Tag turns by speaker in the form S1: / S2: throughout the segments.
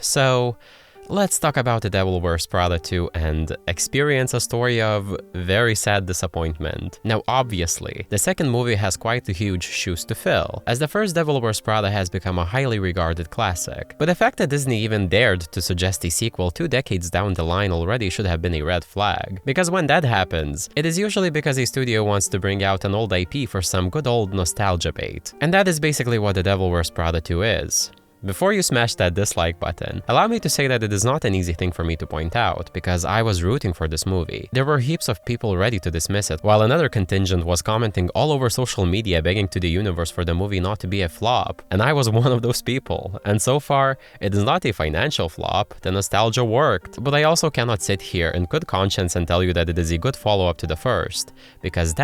S1: So, let's talk about The Devil Wears Prada 2 and experience a story of very sad disappointment. Now obviously, the second movie has quite a huge shoes to fill, as the first Devil Wears Prada has become a highly regarded classic. But the fact that Disney even dared to suggest a sequel 2 decades down the line already should have been a red flag. Because when that happens, it is usually because a studio wants to bring out an old IP for some good old nostalgia bait. And that is basically what The Devil Wears Prada 2 is. Before you smash that dislike button, allow me to say that it is not an easy thing for me to point out, because I was rooting for this movie. There were heaps of people ready to dismiss it, while another contingent was commenting all over social media begging to the universe for the movie not to be a flop, and I was one of those people. And so far, it is not a financial flop, the nostalgia worked. But I also cannot sit here in good conscience and tell you that it is a good follow-up to the first, because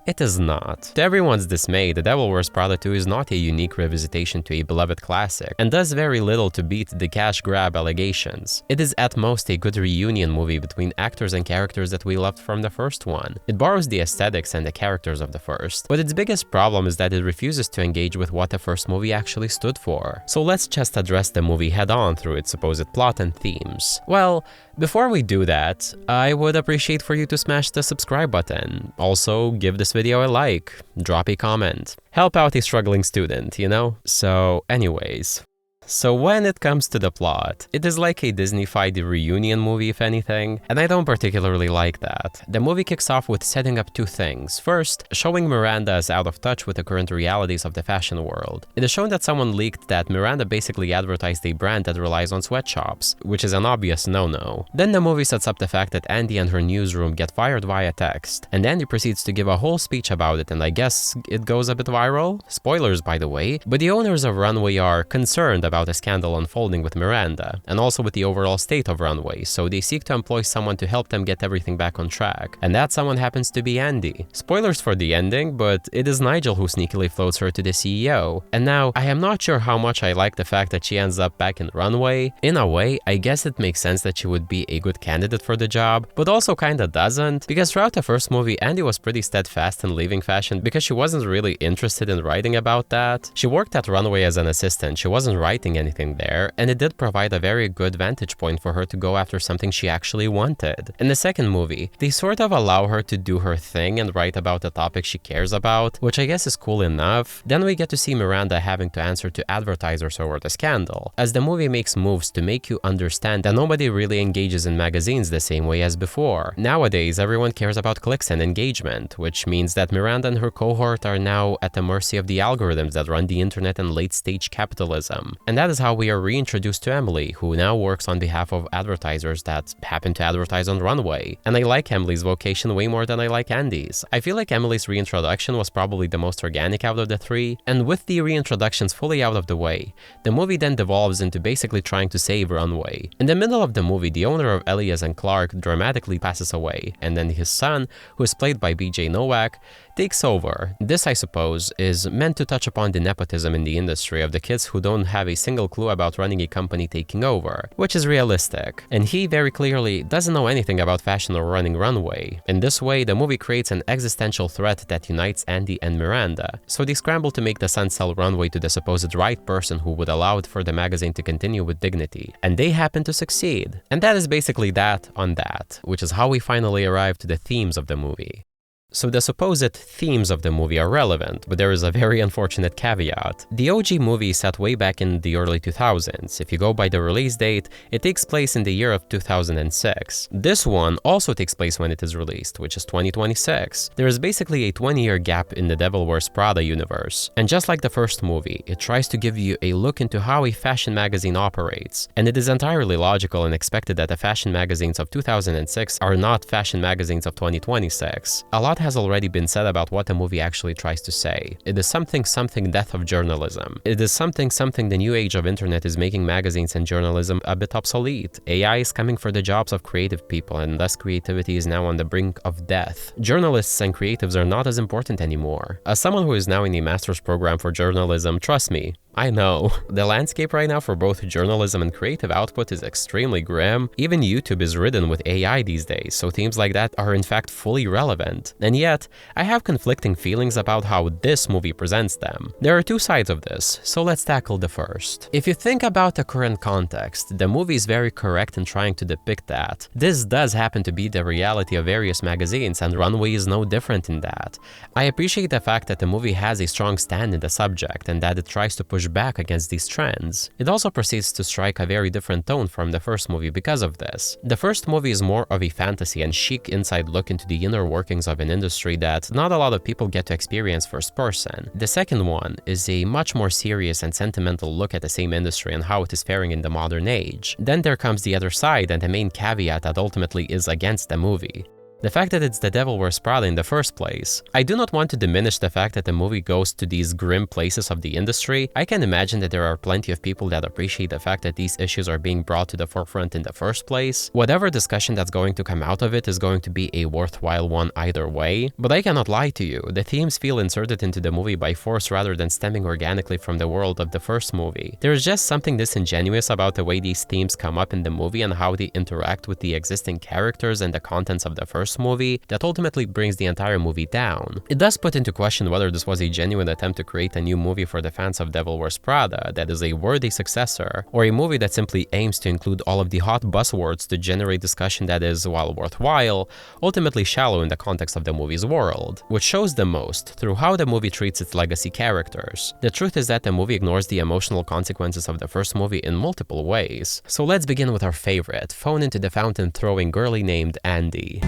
S1: it is not. To everyone's dismay, The Devil Wears Prada 2 is not a unique revisitation to a beloved classic, and does very little to beat the cash grab allegations. It is at most a good reunion movie between actors and characters that we loved from the first one. It borrows the aesthetics and the characters of the first, but its biggest problem is that it refuses to engage with what the first movie actually stood for. So let's just address the movie head-on through its supposed plot and themes. Well, before we do that, I would appreciate for you to smash the subscribe button. Also, give this video a like, drop a comment. Help out a struggling student, you know? So anyways. So when it comes to the plot, it is like a Disney-fied reunion movie if anything, and I don't particularly like that. The movie kicks off with setting up two things. First, showing Miranda is out of touch with the current realities of the fashion world. It is shown that someone leaked that Miranda basically advertised a brand that relies on sweatshops, which is an obvious no-no. Then the movie sets up the fact that Andi and her newsroom get fired via text, and Andi proceeds to give a whole speech about it, and I guess it goes a bit viral? Spoilers, by the way, but the owners of Runway are concerned about a scandal unfolding with Miranda, and also with the overall state of Runway, so they seek to employ someone to help them get everything back on track, and that someone happens to be Andi. Spoilers for the ending, but it is Nigel who sneakily floats her to the CEO. And now, I am not sure how much I like the fact that she ends up back in Runway. In a way, I guess it makes sense that she would be a good candidate for the job, but also kinda doesn't, because throughout the first movie, Andi was pretty steadfast in leaving fashion because she wasn't really interested in writing about that. She worked at Runway as an assistant, she wasn't writing anything there, and it did provide a very good vantage point for her to go after something she actually wanted. In the second movie, they sort of allow her to do her thing and write about the topic she cares about, which I guess is cool enough. Then we get to see Miranda having to answer to advertisers over the scandal, as the movie makes moves to make you understand that nobody really engages in magazines the same way as before. Nowadays, everyone cares about clicks and engagement, which means that Miranda and her cohort are now at the mercy of the algorithms that run the internet and late-stage capitalism. And that is how we are reintroduced to Emily, who now works on behalf of advertisers that happen to advertise on Runway. And I like Emily's vocation way more than I like Andi's. I feel like Emily's reintroduction was probably the most organic out of the three, and with the reintroductions fully out of the way, the movie then devolves into basically trying to save Runway. In the middle of the movie, the owner of Elias and Clark dramatically passes away, and then his son, who is played by BJ Novak, takes over. This, I suppose, is meant to touch upon the nepotism in the industry of the kids who don't have a single clue about running a company taking over, which is realistic. And he very clearly doesn't know anything about fashion or running Runway. In this way, the movie creates an existential threat that unites Andi and Miranda, so they scramble to make the son sell Runway to the supposed right person who would allow it for the magazine to continue with dignity. And they happen to succeed. And that is basically that on that, which is how we finally arrive to the themes of the movie. So the supposed themes of the movie are relevant, but there is a very unfortunate caveat. The OG movie is set way back in the early 2000s. If you go by the release date, it takes place in the year of 2006. This one also takes place when it is released, which is 2026. There is basically a 20-year gap in the Devil Wears Prada universe. And just like the first movie, it tries to give you a look into how a fashion magazine operates. And it is entirely logical and expected that the fashion magazines of 2006 are not fashion magazines of 2026. A lot has already been said about what the movie actually tries to say. It is something death of journalism. It is something the new age of internet is making magazines and journalism a bit obsolete. AI is coming for the jobs of creative people, and thus creativity is now on the brink of death. Journalists and creatives are not as important anymore. As someone who is now in a master's program for journalism, trust me, I know. The landscape right now for both journalism and creative output is extremely grim. Even YouTube is ridden with AI these days, so themes like that are in fact fully relevant. And yet, I have conflicting feelings about how this movie presents them. There are two sides of this, so let's tackle the first. If you think about the current context, the movie is very correct in trying to depict that. This does happen to be the reality of various magazines, and Runway is no different in that. I appreciate the fact that the movie has a strong stand in the subject and that it tries to push back against these trends. It also proceeds to strike a very different tone from the first movie because of this. The first movie is more of a fantasy and chic inside look into the inner workings of an industry that not a lot of people get to experience first person. The second one is a much more serious and sentimental look at the same industry and how it is faring in the modern age. Then there comes the other side and the main caveat that ultimately is against the movie. The fact that it's The Devil Wears Prada in the first place. I do not want to diminish the fact that the movie goes to these grim places of the industry. I can imagine that there are plenty of people that appreciate the fact that these issues are being brought to the forefront in the first place. Whatever discussion that's going to come out of it is going to be a worthwhile one either way. But I cannot lie to you, the themes feel inserted into the movie by force rather than stemming organically from the world of the first movie. There is just something disingenuous about the way these themes come up in the movie and how they interact with the existing characters and the contents of the first movie that ultimately brings the entire movie down. It does put into question whether this was a genuine attempt to create a new movie for the fans of Devil Wears Prada that is a worthy successor, or a movie that simply aims to include all of the hot buzzwords to generate discussion that is, while worthwhile, ultimately shallow in the context of the movie's world, which shows the most through how the movie treats its legacy characters. The truth is that the movie ignores the emotional consequences of the first movie in multiple ways. So let's begin with our favorite, phone into the fountain throwing girlie named Andi.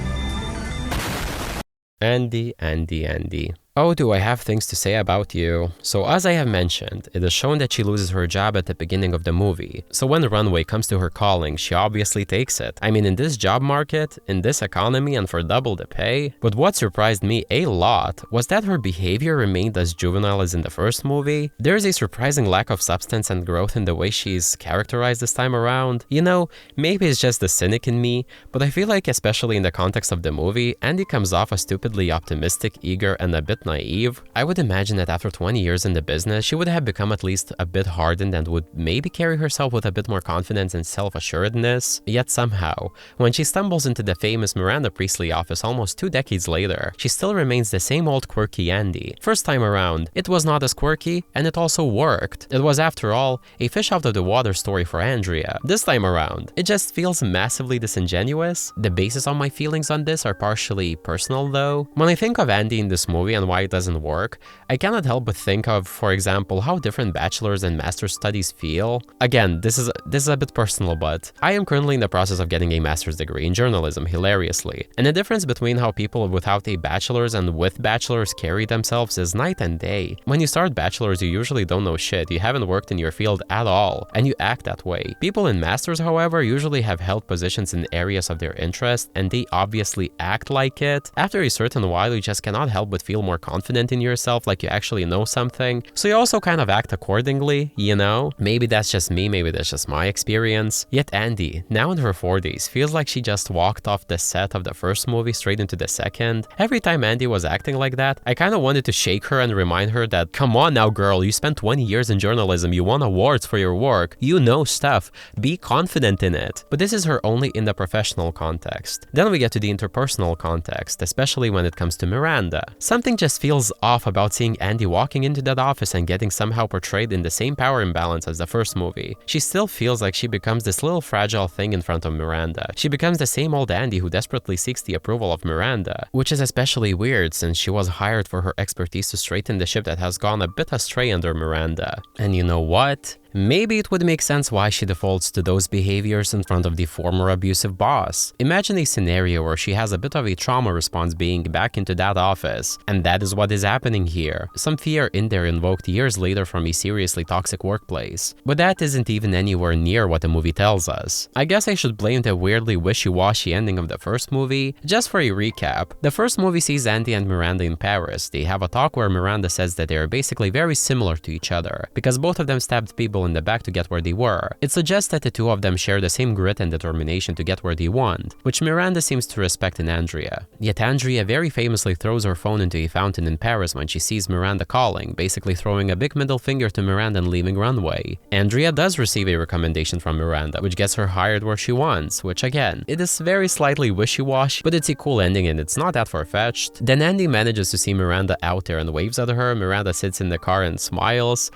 S1: Andi. Oh, do I have things to say about you? So as I have mentioned, it is shown that she loses her job at the beginning of the movie. So when Runway comes to her calling, she obviously takes it. I mean, in this job market, in this economy, and for double the pay. But what surprised me a lot was that her behavior remained as juvenile as in the first movie. There is a surprising lack of substance and growth in the way she's characterized this time around. You know, maybe it's just the cynic in me, but I feel like especially in the context of the movie, Andi comes off as stupidly optimistic, eager, and a bit naive. I would imagine that after 20 years in the business, she would have become at least a bit hardened and would maybe carry herself with a bit more confidence and self-assuredness. Yet somehow, when she stumbles into the famous Miranda Priestly office almost 2 decades later, she still remains the same old quirky Andi. First time around, it was not as quirky, and it also worked. It was, after all, a fish out of the water story for Andrea. This time around, it just feels massively disingenuous. The basis of my feelings on this are partially personal though. When I think of Andi in this movie and why it doesn't work, I cannot help but think of, for example, how different bachelor's and master's studies feel. Again, this is a bit personal, but I am currently in the process of getting a master's degree in journalism, hilariously. And the difference between how people without a bachelor's and with bachelor's carry themselves is night and day. When you start bachelor's, you usually don't know shit, you haven't worked in your field at all, and you act that way. People in master's, however, usually have held positions in areas of their interest, and they obviously act like it. After a certain while, you just cannot help but feel more confident in yourself, like you actually know something. So you also kind of act accordingly, you know? Maybe that's just me, maybe that's just my experience. Yet Andi, now in her 40s, feels like she just walked off the set of the first movie straight into the second. Every time Andi was acting like that, I kind of wanted to shake her and remind her that, come on now girl, you spent 20 years in journalism, you won awards for your work, you know stuff, be confident in it. But this is her only in the professional context. Then we get to the interpersonal context, especially when it comes to Miranda. Something just feels off about seeing Andi walking into that office and getting somehow portrayed in the same power imbalance as the first movie. She still feels like she becomes this little fragile thing in front of Miranda. She becomes the same old Andi who desperately seeks the approval of Miranda, which is especially weird since she was hired for her expertise to straighten the ship that has gone a bit astray under Miranda. And you know what? Maybe it would make sense why she defaults to those behaviors in front of the former abusive boss. Imagine a scenario where she has a bit of a trauma response being back into that office, and that is what is happening here. Some fear in there invoked years later from a seriously toxic workplace. But that isn't even anywhere near what the movie tells us. I guess I should blame the weirdly wishy-washy ending of the first movie. Just for a recap, the first movie sees Andi and Miranda in Paris. They have a talk where Miranda says that they are basically very similar to each other, because both of them stabbed people in the back to get where they were. It suggests that the two of them share the same grit and determination to get where they want, which Miranda seems to respect in Andrea. Yet Andrea very famously throws her phone into a fountain in Paris when she sees Miranda calling, basically throwing a big middle finger to Miranda and leaving runway. Andrea does receive a recommendation from Miranda, which gets her hired where she wants, which again, it is very slightly wishy-washy, but it's a cool ending and it's not that far-fetched. Then Andi manages to see Miranda out there and waves at her. Miranda sits in the car and smiles.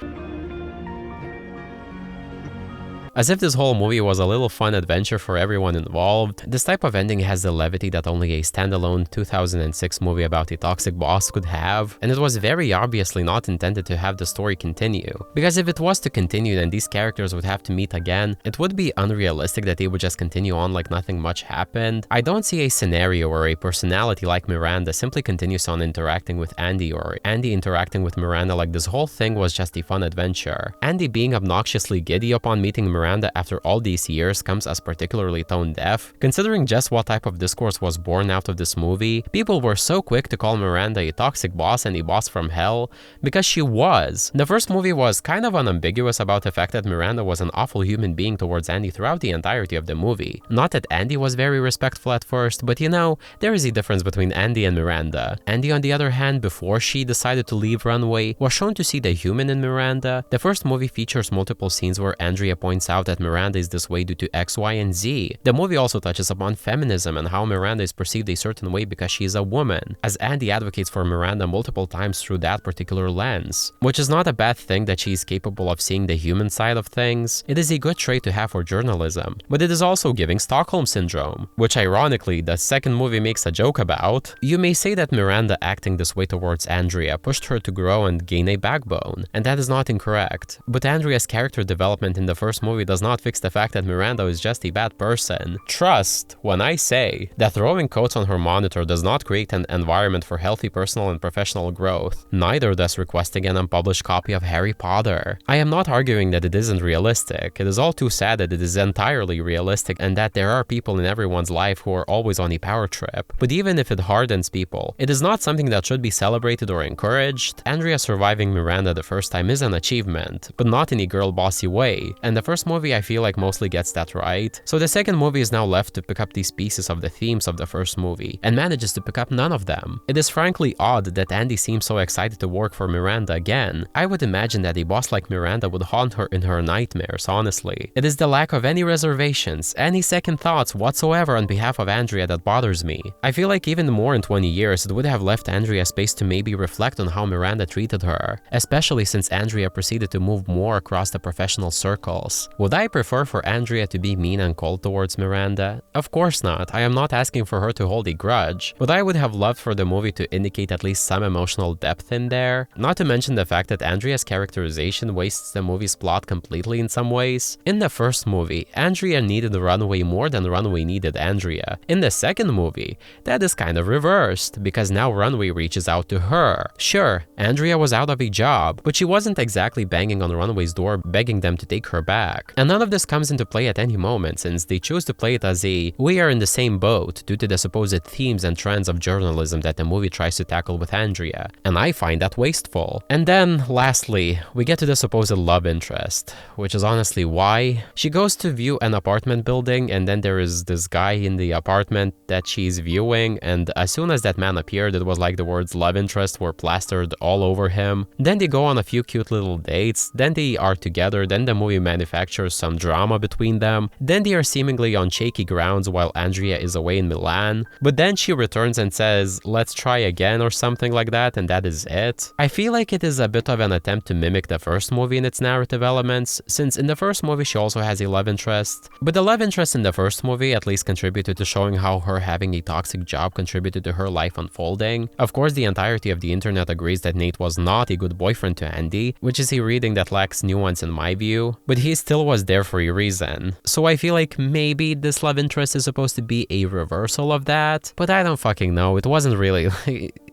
S1: As if this whole movie was a little fun adventure for everyone involved. This type of ending has the levity that only a standalone 2006 movie about a toxic boss could have, and it was very obviously not intended to have the story continue. Because if it was to continue, then these characters would have to meet again. It would be unrealistic that they would just continue on like nothing much happened. I don't see a scenario where a personality like Miranda simply continues on interacting with Andi, or Andi interacting with Miranda like this whole thing was just a fun adventure. Andi being obnoxiously giddy upon meeting Miranda after all these years comes as particularly tone-deaf. Considering just what type of discourse was born out of this movie, people were so quick to call Miranda a toxic boss and a boss from hell, because she was. The first movie was kind of unambiguous about the fact that Miranda was an awful human being towards Andi throughout the entirety of the movie. Not that Andi was very respectful at first, but you know, there is a difference between Andi and Miranda. Andi, on the other hand, before she decided to leave Runway, was shown to see the human in Miranda. The first movie features multiple scenes where Andrea points out that Miranda is this way due to X, Y, and Z. The movie also touches upon feminism and how Miranda is perceived a certain way because she is a woman, as Andi advocates for Miranda multiple times through that particular lens. Which is not a bad thing that she is capable of seeing the human side of things. It is a good trait to have for journalism, but it is also giving Stockholm Syndrome, which ironically the second movie makes a joke about. You may say that Miranda acting this way towards Andrea pushed her to grow and gain a backbone, and that is not incorrect. But Andrea's character development in the first movie does not fix the fact that Miranda is just a bad person. Trust when I say that throwing quotes on her monitor does not create an environment for healthy personal and professional growth. Neither does requesting an unpublished copy of Harry Potter. I am not arguing that it isn't realistic. It is all too sad that it is entirely realistic and that there are people in everyone's life who are always on a power trip. But even if it hardens people, it is not something that should be celebrated or encouraged. Andrea surviving Miranda the first time is an achievement, but not in a girl bossy way. And the first movie I feel like mostly gets that right. So the second movie is now left to pick up these pieces of the themes of the first movie, and manages to pick up none of them. It is frankly odd that Andi seems so excited to work for Miranda again. I would imagine that a boss like Miranda would haunt her in her nightmares, honestly. It is the lack of any reservations, any second thoughts whatsoever on behalf of Andrea that bothers me. I feel like even more in 20 years it would have left Andrea space to maybe reflect on how Miranda treated her, especially since Andrea proceeded to move more across the professional circles. Would I prefer for Andrea to be mean and cold towards Miranda? Of course not. I am not asking for her to hold a grudge, but I would have loved for the movie to indicate at least some emotional depth in there. Not to mention the fact that Andrea's characterization wastes the movie's plot completely in some ways. In the first movie, Andrea needed Runway more than Runway needed Andrea. In the second movie, that is kind of reversed, because now Runway reaches out to her. Sure, Andrea was out of a job, but she wasn't exactly banging on Runway's door begging them to take her back. And none of this comes into play at any moment, since they choose to play it as a "we are in the same boat" due to the supposed themes and trends of journalism that the movie tries to tackle with Andrea, and I find that wasteful. And then, lastly, we get to the supposed love interest, which is honestly why. She goes to view an apartment building, and then there is this guy in the apartment that she's viewing, and as soon as that man appeared, it was like the words love interest were plastered all over him. Then they go on a few cute little dates, then they are together, then the movie manufactures some drama between them, then they are seemingly on shaky grounds while Andrea is away in Milan, but then she returns and says, "Let's try again," or something like that, and that is it. I feel like it is a bit of an attempt to mimic the first movie in its narrative elements, since in the first movie she also has a love interest, but the love interest in the first movie at least contributed to showing how her having a toxic job contributed to her life unfolding. Of course, the entirety of the internet agrees that Nate was not a good boyfriend to Andi, which is a reading that lacks nuance in my view, but he still was there for a reason. So I feel like maybe this love interest is supposed to be a reversal of that, but I don't fucking know. It wasn't really,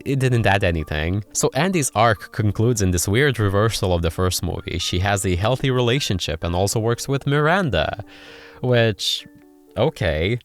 S1: it didn't add anything. So Andi's arc concludes in this weird reversal of the first movie. She has a healthy relationship and also works with Miranda, which, okay.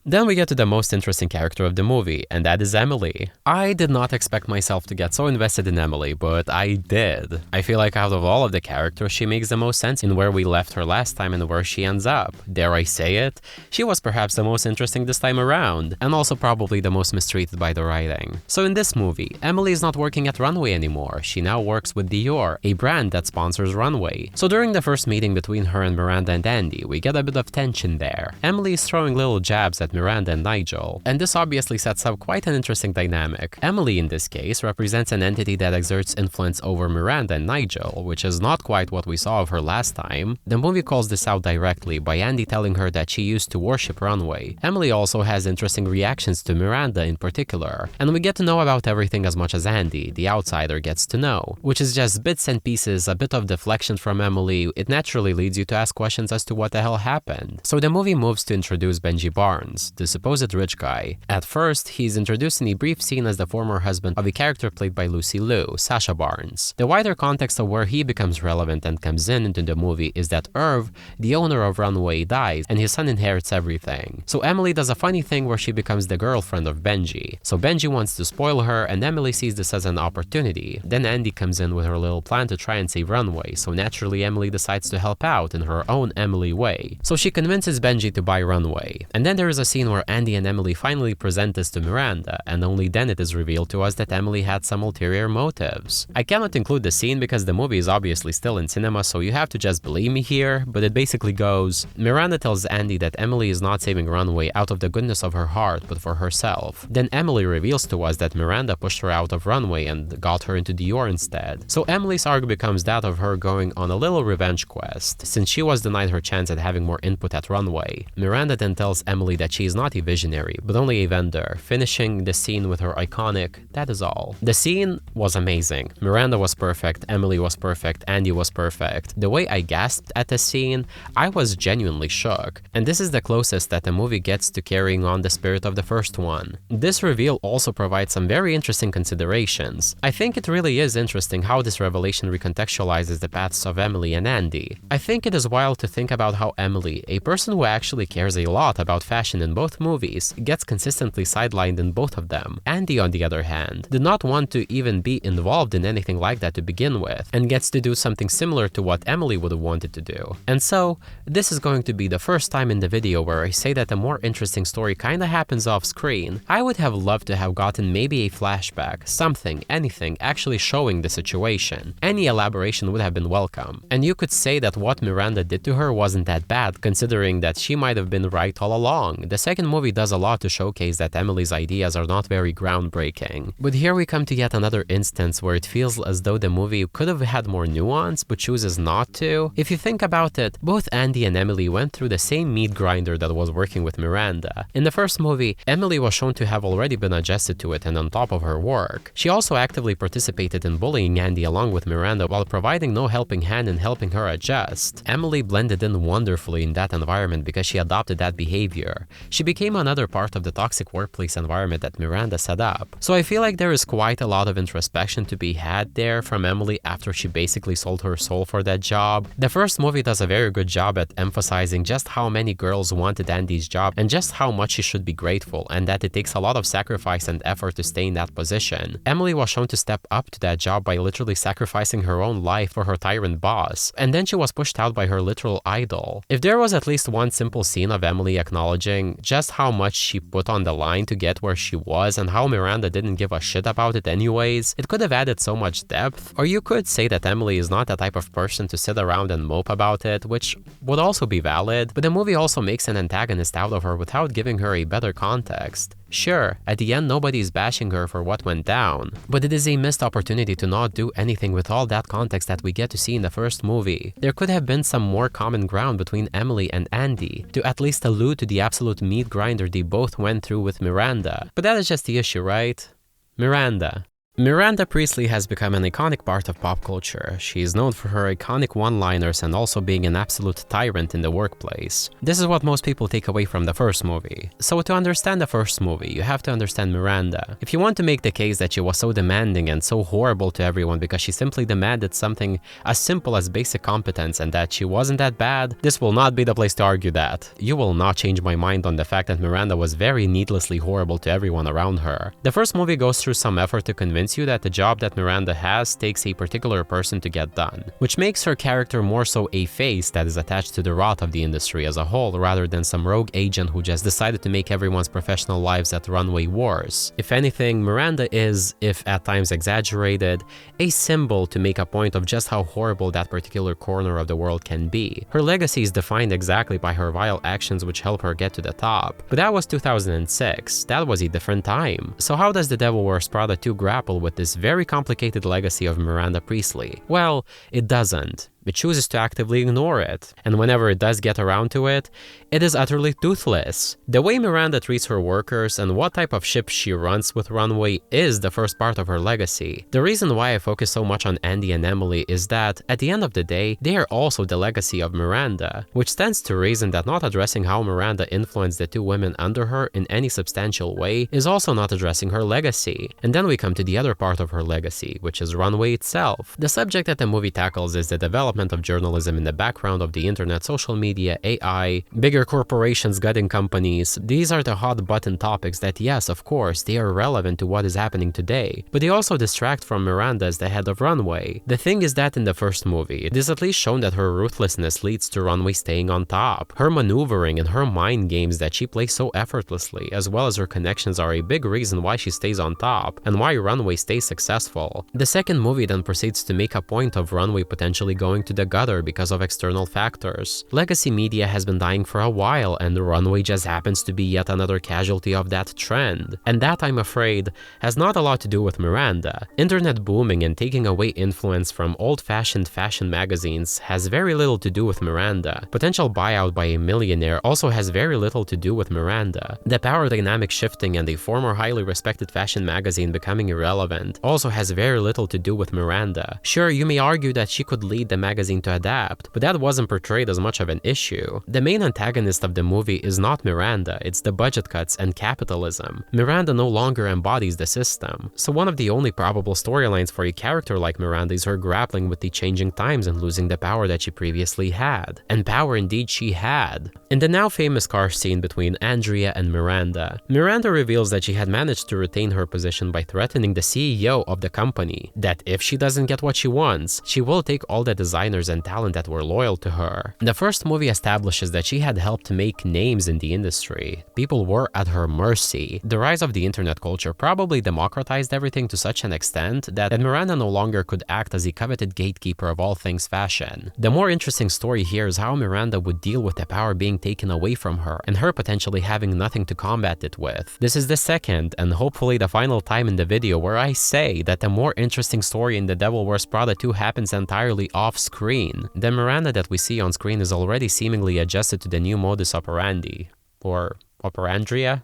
S1: Then we get to the most interesting character of the movie, and that is Emily. I did not expect myself to get so invested in Emily, but I did. I feel like out of all of the characters, she makes the most sense in where we left her last time and where she ends up. Dare I say it? She was perhaps the most interesting this time around, and also probably the most mistreated by the writing. So in this movie, Emily is not working at Runway anymore. She now works with Dior, a brand that sponsors Runway. So during the first meeting between her and Miranda and Andi, we get a bit of tension there. Emily is throwing little jabs at Miranda and Nigel, and this obviously sets up quite an interesting dynamic. Emily in this case represents an entity that exerts influence over Miranda and Nigel, which is not quite what we saw of her last time. The movie calls this out directly by Andi telling her that she used to worship Runway. Emily also has interesting reactions to Miranda in particular, and we get to know about everything as much as Andi, the outsider, gets to know, which is just bits and pieces, a bit of deflection from Emily. It naturally leads you to ask questions as to what the hell happened. So the movie moves to introduce Benji Barnes, the supposed rich guy. At first, he's introduced in a brief scene as the former husband of a character played by Lucy Liu, Sasha Barnes. The wider context of where he becomes relevant and comes into the movie is that Irv, the owner of Runway, dies and his son inherits everything. So Emily does a funny thing where she becomes the girlfriend of Benji. So Benji wants to spoil her and Emily sees this as an opportunity. Then Andi comes in with her little plan to try and save Runway, so naturally Emily decides to help out in her own Emily way. So she convinces Benji to buy Runway. And then there is a scene where Andi and Emily finally present this to Miranda, and only then it is revealed to us that Emily had some ulterior motives. I cannot include the scene because the movie is obviously still in cinema, so you have to just believe me here, but it basically goes: Miranda tells Andi that Emily is not saving Runway out of the goodness of her heart, but for herself. Then Emily reveals to us that Miranda pushed her out of Runway and got her into Dior instead. So Emily's arc becomes that of her going on a little revenge quest, since she was denied her chance at having more input at Runway. Miranda then tells Emily that she is not a visionary, but only a vendor, finishing the scene with her iconic "that is all." The scene was amazing. Miranda was perfect, Emily was perfect, Andi was perfect. The way I gasped at the scene, I was genuinely shook. And this is the closest that the movie gets to carrying on the spirit of the first one. This reveal also provides some very interesting considerations. I think it really is interesting how this revelation recontextualizes the paths of Emily and Andi. I think it is wild to think about how Emily, a person who actually cares a lot about fashion in both movies, gets consistently sidelined in both of them. Andi, on the other hand, did not want to even be involved in anything like that to begin with, and gets to do something similar to what Emily would have wanted to do. And so, this is going to be the first time in the video where I say that a more interesting story kinda happens off screen. I would have loved to have gotten maybe a flashback, something, anything, actually showing the situation. Any elaboration would have been welcome. And you could say that what Miranda did to her wasn't that bad, considering that she might have been right all along. The second movie does a lot to showcase that Emily's ideas are not very groundbreaking. But here we come to yet another instance where it feels as though the movie could have had more nuance, but chooses not to. If you think about it, both Andi and Emily went through the same meat grinder that was working with Miranda. In the first movie, Emily was shown to have already been adjusted to it and on top of her work. She also actively participated in bullying Andi along with Miranda while providing no helping hand in helping her adjust. Emily blended in wonderfully in that environment because she adopted that behavior. She became another part of the toxic workplace environment that Miranda set up. So I feel like there is quite a lot of introspection to be had there from Emily after she basically sold her soul for that job. The first movie does a very good job at emphasizing just how many girls wanted Andi's job and just how much she should be grateful, and that it takes a lot of sacrifice and effort to stay in that position. Emily was shown to step up to that job by literally sacrificing her own life for her tyrant boss, and then she was pushed out by her literal idol. If there was at least one simple scene of Emily acknowledging just how much she put on the line to get where she was and how Miranda didn't give a shit about it anyways, it could have added so much depth. Or you could say that Emily is not the type of person to sit around and mope about it, which would also be valid, but the movie also makes an antagonist out of her without giving her a better context. Sure, at the end nobody's bashing her for what went down, but it is a missed opportunity to not do anything with all that context that we get to see in the first movie. There could have been some more common ground between Emily and Andi, to at least allude to the absolute meat grinder they both went through with Miranda. But that is just the issue, right? Miranda. Miranda Priestly has become an iconic part of pop culture. She is known for her iconic one-liners and also being an absolute tyrant in the workplace. This is what most people take away from the first movie. So to understand the first movie, you have to understand Miranda. If you want to make the case that she was so demanding and so horrible to everyone because she simply demanded something as simple as basic competence and that she wasn't that bad, this will not be the place to argue that. You will not change my mind on the fact that Miranda was very needlessly horrible to everyone around her. The first movie goes through some effort to convince you that the job that Miranda has takes a particular person to get done, which makes her character more so a face that is attached to the rot of the industry as a whole rather than some rogue agent who just decided to make everyone's professional lives at runway wars. If anything, Miranda is, if at times exaggerated, a symbol to make a point of just how horrible that particular corner of the world can be. Her legacy is defined exactly by her vile actions which help her get to the top. But that was 2006, that was a different time. So how does The Devil Wears Prada 2 grapple with this very complicated legacy of Miranda Priestly? Well, it doesn't. It chooses to actively ignore it, and whenever it does get around to it, it is utterly toothless. The way Miranda treats her workers and what type of ship she runs with Runway is the first part of her legacy. The reason why I focus so much on Andi and Emily is that, at the end of the day, they are also the legacy of Miranda, which stands to reason that not addressing how Miranda influenced the two women under her in any substantial way is also not addressing her legacy. And then we come to the other part of her legacy, which is Runway itself. The subject that the movie tackles is the development of journalism in the background of the internet, social media, AI, bigger corporations gutting companies. These are the hot button topics that, yes, of course, they are relevant to what is happening today, but they also distract from Miranda as the head of Runway. The thing is that in the first movie, it is at least shown that her ruthlessness leads to Runway staying on top. Her maneuvering and her mind games that she plays so effortlessly, as well as her connections, are a big reason why she stays on top and why Runway stays successful. The second movie then proceeds to make a point of Runway potentially going to the gutter because of external factors. Legacy media has been dying for a while, and Runway just happens to be yet another casualty of that trend. And that, I'm afraid, has not a lot to do with Miranda. Internet booming and taking away influence from old-fashioned fashion magazines has very little to do with Miranda. Potential buyout by a millionaire also has very little to do with Miranda. The power dynamic shifting and a former highly respected fashion magazine becoming irrelevant also has very little to do with Miranda. Sure, you may argue that she could lead the magazine to adapt, but that wasn't portrayed as much of an issue. The main antagonist of the movie is not Miranda, it's the budget cuts and capitalism. Miranda no longer embodies the system, so one of the only probable storylines for a character like Miranda is her grappling with the changing times and losing the power that she previously had. And power indeed she had. In the now famous car scene between Andrea and Miranda, Miranda reveals that she had managed to retain her position by threatening the CEO of the company, that if she doesn't get what she wants, she will take all the designers and talent that were loyal to her. The first movie establishes that she had helped make names in the industry. People were at her mercy. The rise of the internet culture probably democratized everything to such an extent that Miranda no longer could act as a coveted gatekeeper of all things fashion. The more interesting story here is how Miranda would deal with the power being taken away from her and her potentially having nothing to combat it with. This is the second and hopefully the final time in the video where I say that the more interesting story in The Devil Wears Prada 2 happens entirely off screen. The Miranda that we see on screen is already seemingly adjusted to the new modus operandi. Or operandria?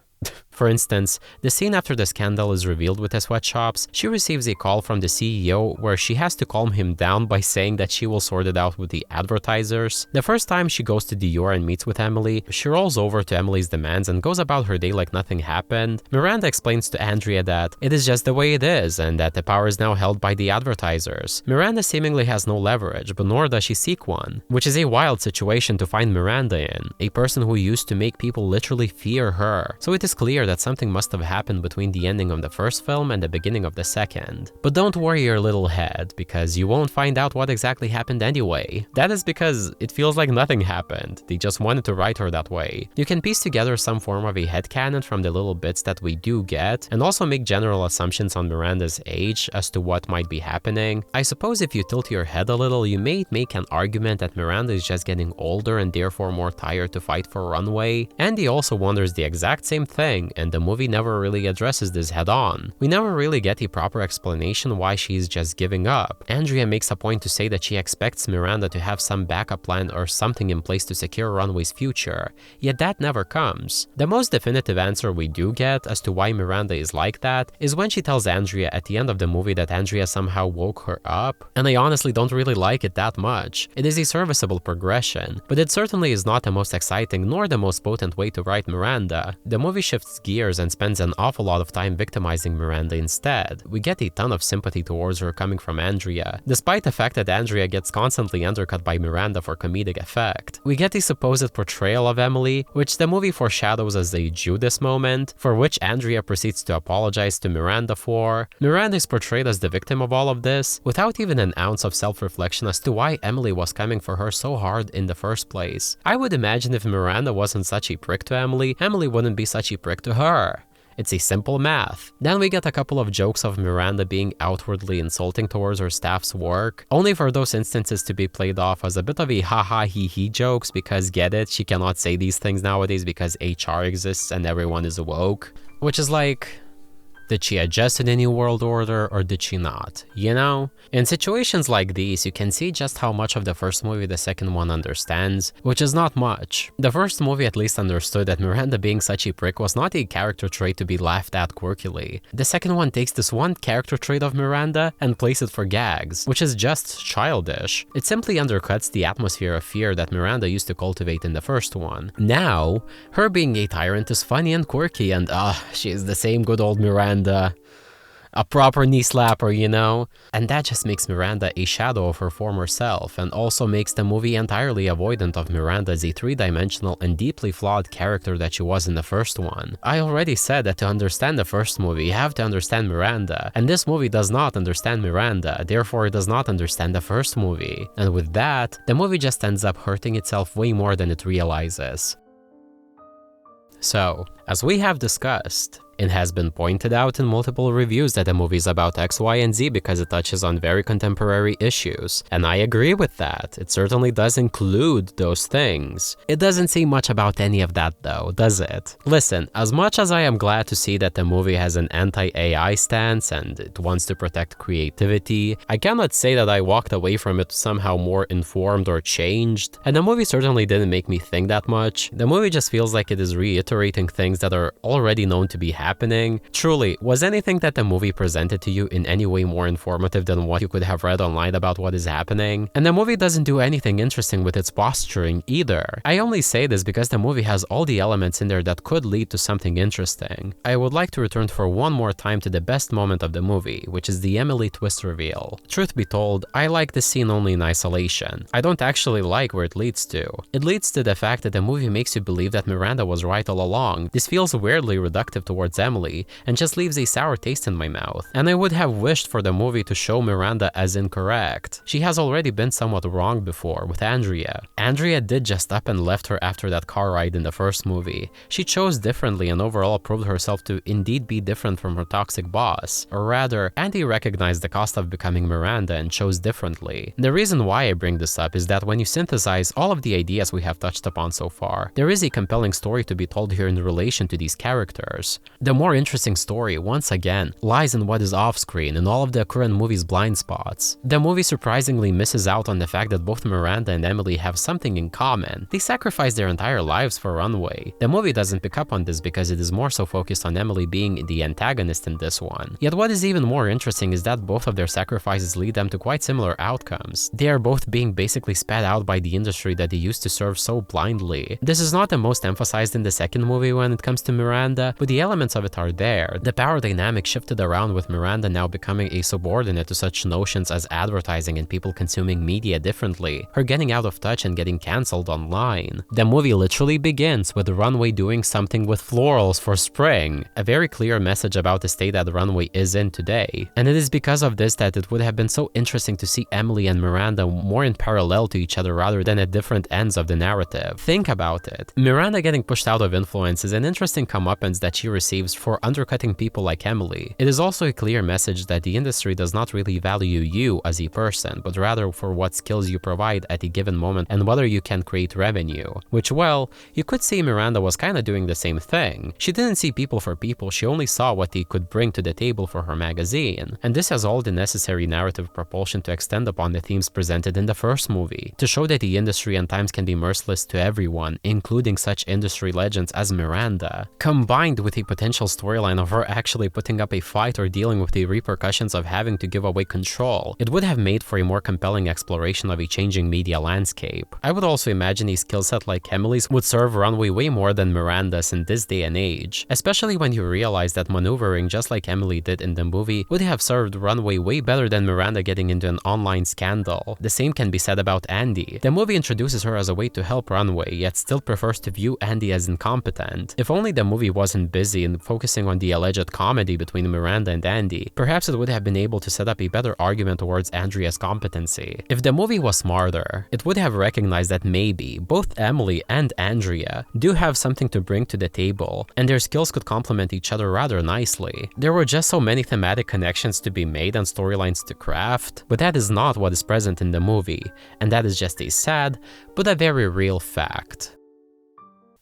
S1: For instance, the scene after the scandal is revealed with the sweatshops, she receives a call from the CEO where she has to calm him down by saying that she will sort it out with the advertisers. The first time she goes to Dior and meets with Emily, she rolls over to Emily's demands and goes about her day like nothing happened. Miranda explains to Andrea that it is just the way it is and that the power is now held by the advertisers. Miranda seemingly has no leverage, but nor does she seek one, which is a wild situation to find Miranda in, a person who used to make people literally fear her. So it is clear that something must have happened between the ending of the first film and the beginning of the second. But don't worry your little head, because you won't find out what exactly happened anyway. That is because it feels like nothing happened. They just wanted to write her that way. You can piece together some form of a headcanon from the little bits that we do get, and also make general assumptions on Miranda's age as to what might be happening. I suppose if you tilt your head a little, you may make an argument that Miranda is just getting older and therefore more tired to fight for Runway. Andi also wonders the exact same thing, and the movie never really addresses this head-on. We never really get a proper explanation why she's just giving up. Andrea makes a point to say that she expects Miranda to have some backup plan or something in place to secure Runway's future, yet that never comes. The most definitive answer we do get as to why Miranda is like that is when she tells Andrea at the end of the movie that Andrea somehow woke her up, and I honestly don't really like it that much. It is a serviceable progression, but it certainly is not the most exciting nor the most potent way to write Miranda. The movie shifts gears and spends an awful lot of time victimizing Miranda instead. We get a ton of sympathy towards her coming from Andrea, despite the fact that Andrea gets constantly undercut by Miranda for comedic effect. We get a supposed portrayal of Emily, which the movie foreshadows as a Judas moment, for which Andrea proceeds to apologize to Miranda for. Miranda is portrayed as the victim of all of this, without even an ounce of self-reflection as to why Emily was coming for her so hard in the first place. I would imagine if Miranda wasn't such a prick to Emily, Emily wouldn't be such a prick to her. It's a simple math. Then we get a couple of jokes of Miranda being outwardly insulting towards her staff's work, only for those instances to be played off as a bit of a haha hee hee jokes because get it, she cannot say these things nowadays because HR exists and everyone is woke. Which is like, did she adjust to the New World Order or did she not? You know? In situations like these, you can see just how much of the first movie the second one understands, which is not much. The first movie at least understood that Miranda being such a prick was not a character trait to be laughed at quirkily. The second one takes this one character trait of Miranda and plays it for gags, which is just childish. It simply undercuts the atmosphere of fear that Miranda used to cultivate in the first one. Now, her being a tyrant is funny and quirky and she is the same good old Miranda. A proper knee slapper, you know? And that just makes Miranda a shadow of her former self, and also makes the movie entirely avoidant of Miranda as a three-dimensional and deeply flawed character that she was in the first one. I already said that to understand the first movie, you have to understand Miranda, and this movie does not understand Miranda, therefore it does not understand the first movie. And with that, the movie just ends up hurting itself way more than it realizes. So, as we have discussed, it has been pointed out in multiple reviews that the movie is about X, Y, and Z because it touches on very contemporary issues, and I agree with that. It certainly does include those things. It doesn't say much about any of that though, does it? Listen, as much as I am glad to see that the movie has an anti-AI stance and it wants to protect creativity, I cannot say that I walked away from it somehow more informed or changed, and the movie certainly didn't make me think that much. The movie just feels like it is reiterating things that are already known to be happening. Truly, was anything that the movie presented to you in any way more informative than what you could have read online about what is happening? And the movie doesn't do anything interesting with its posturing either. I only say this because the movie has all the elements in there that could lead to something interesting. I would like to return for one more time to the best moment of the movie, which is the Emily twist reveal. Truth be told, I like this scene only in isolation. I don't actually like where it leads to. It leads to the fact that the movie makes you believe that Miranda was right all along. This feels weirdly reductive towards Emily, and just leaves a sour taste in my mouth. And I would have wished for the movie to show Miranda as incorrect. She has already been somewhat wrong before with Andrea. Andrea did just up and left her after that car ride in the first movie. She chose differently and overall proved herself to indeed be different from her toxic boss. Or rather, Andi recognized the cost of becoming Miranda and chose differently. The reason why I bring this up is that when you synthesize all of the ideas we have touched upon so far, there is a compelling story to be told here in relation to these characters. The more interesting story, once again, lies in what is off-screen and all of the current movie's blind spots. The movie surprisingly misses out on the fact that both Miranda and Emily have something in common. They sacrifice their entire lives for Runway. The movie doesn't pick up on this because it is more so focused on Emily being the antagonist in this one. Yet what is even more interesting is that both of their sacrifices lead them to quite similar outcomes. They are both being basically spat out by the industry that they used to serve so blindly. This is not the most emphasized in the second movie when it comes to Miranda, but the elements of it are there. The power dynamic shifted around with Miranda now becoming a subordinate to such notions as advertising and people consuming media differently, her getting out of touch and getting cancelled online. The movie literally begins with Runway doing something with florals for spring, a very clear message about the state that Runway is in today. And it is because of this that it would have been so interesting to see Emily and Miranda more in parallel to each other rather than at different ends of the narrative. Think about it. Miranda getting pushed out of influence is an interesting comeuppance that she received receives for undercutting people like Emily. It is also a clear message that the industry does not really value you as a person, but rather for what skills you provide at a given moment and whether you can create revenue. Which, well, you could say Miranda was kinda doing the same thing. She didn't see people for people, she only saw what they could bring to the table for her magazine. And this has all the necessary narrative propulsion to extend upon the themes presented in the first movie, to show that the industry and times can be merciless to everyone, including such industry legends as Miranda, combined with a potential storyline of her actually putting up a fight or dealing with the repercussions of having to give away control. It would have made for a more compelling exploration of a changing media landscape. I would also imagine a skill set like Emily's would serve Runway way more than Miranda's in this day and age, especially when you realize that maneuvering just like Emily did in the movie would have served Runway way better than Miranda getting into an online scandal. The same can be said about Andi. The movie introduces her as a way to help Runway, yet still prefers to view Andi as incompetent. If only the movie wasn't busy in focusing on the alleged comedy between Miranda and Andi, perhaps it would have been able to set up a better argument towards Andrea's competency. If the movie was smarter, it would have recognized that maybe both Emily and Andrea do have something to bring to the table, and their skills could complement each other rather nicely. There were just so many thematic connections to be made and storylines to craft, but that is not what is present in the movie, and that is just a sad, but a very real fact.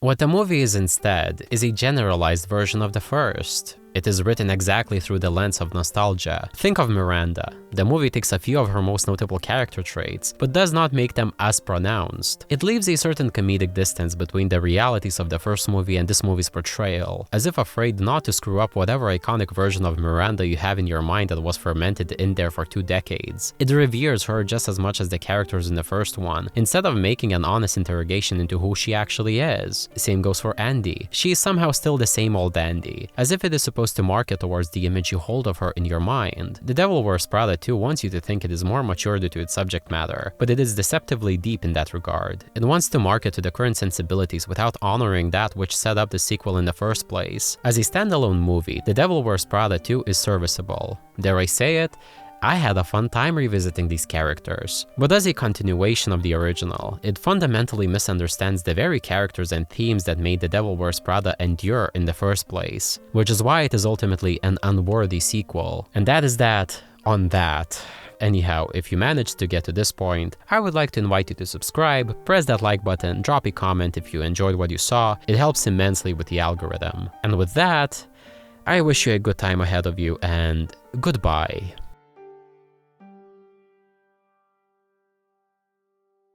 S1: What the movie is instead is a generalized version of the first. It is written exactly through the lens of nostalgia. Think of Miranda. The movie takes a few of her most notable character traits, but does not make them as pronounced. It leaves a certain comedic distance between the realities of the first movie and this movie's portrayal, as if afraid not to screw up whatever iconic version of Miranda you have in your mind that was fermented in there for 2 decades. It reveres her just as much as the characters in the first one, instead of making an honest interrogation into who she actually is. Same goes for Andi. She is somehow still the same old Andi, as if it is supposed to market towards the image you hold of her in your mind. The Devil Wears Prada 2 wants you to think it is more mature due to its subject matter, but it is deceptively deep in that regard. It wants to market to the current sensibilities without honoring that which set up the sequel in the first place. As a standalone movie, The Devil Wears Prada 2 is serviceable. Dare I say it? I had a fun time revisiting these characters. But as a continuation of the original, it fundamentally misunderstands the very characters and themes that made The Devil Wears Prada endure in the first place, which is why it is ultimately an unworthy sequel. And that is that on that. Anyhow, if you managed to get to this point, I would like to invite you to subscribe, press that like button, drop a comment if you enjoyed what you saw. It helps immensely with the algorithm. And with that, I wish you a good time ahead of you and goodbye.